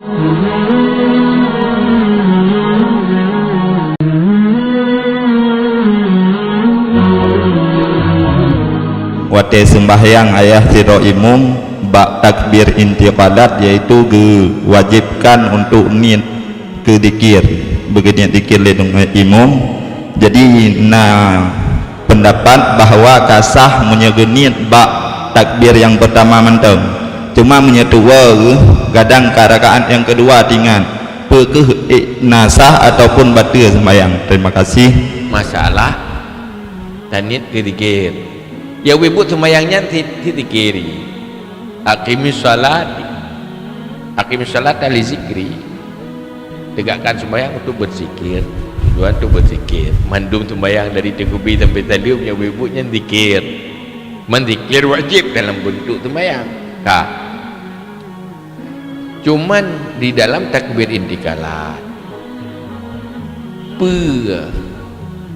Wate sembahyang ayah tiro imum bak takbir intiqalat, yaitu diwajibkan untuk niat ke zikir, berniat zikir ledung imum. Jadi pendapat bahawa kasah menyegeniat bak takbir yang pertama menteng, cuma menyetua gadang rakaat yang kedua tinggal pekeh nasah ataupun batal sembahyang. Terima kasih. Masalah tanit ke zikir ya wibut sembahyangnya zikiri. Aqimis salat li zikri, tegakkan sembahyang untuk berzikir. Tujuan untuk berzikir. Mandum sembahyang dari tegubi sampai tadi punya wibutnya zikir. Menzikir wajib dalam bentuk sembahyang. Cuman di dalam takbir intikalat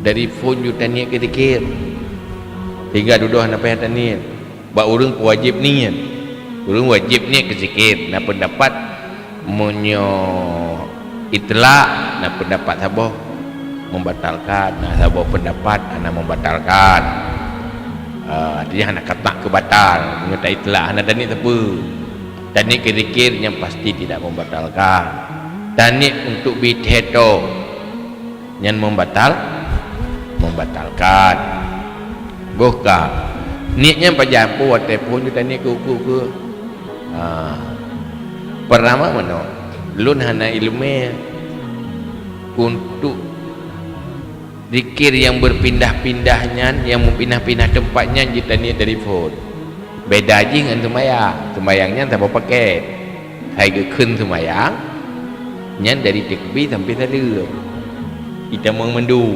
dari phone juta niat ke zikir, tinggal duduk apa yang niat bak urang wajib niat, urang wajib niat ke zikir. Nah pendapat monyo itlak, nah pendapat saboh membatalkan, nah saboh pendapat anak membatalkan. Artinya anak kata kebatal menyertai itlak anak dan ni apa dan ni kira-kira yang pasti tidak membatalkan. Dan ni untuk bitheto yang membatalkan bukan niatnya pajampu atau pun kita ni ke pertama mana lun hana ilmu untuk zikir yang berpindah-pindahnya, yang berpindah-pindah tempatnya kita ni dari phone. Beda je dengan sembahyangnya tak apa pakai hai ke kun sembahyang yang dari takbir sampai salam kita mendu,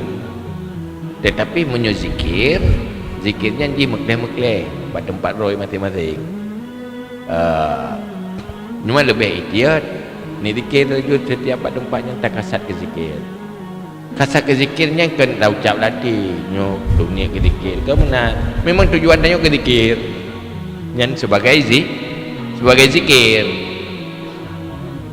tetapi menyo zikirnya di mekleh pada tempat roy masing-masing. Cuma lebih ikhtiar ni zikir tu setiap tempatnya tak kasat ke zikir. Kasat ke zikirnya kena ucap latih nyo dunia ke zikir ke benar. Memang tujuan dia ke zikir. Yang sebagai zikir.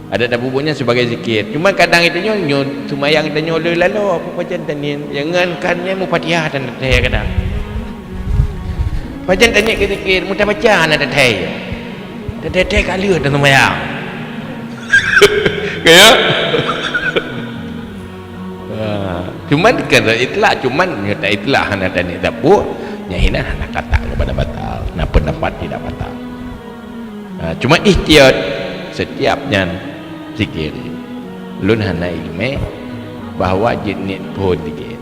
Ada tabubuknya sebagai zikir. Cuma kadang itu nyo sembahyang kita nyo lalu apa macam tani jangan kannya mu Fatihah dan saya kadang. Macam tanya ke zikir mu tak baca ana datai. Datai kali dan sembahyang. Kaya cuman kalau itulah cuman nyata itulah hana dan itu pun nyahina hana kata kepada batal, nah pendapat tidak batal. Cuma ikhtiar setiapnya zikir lun hana ilmu bahawa jenis pun zikir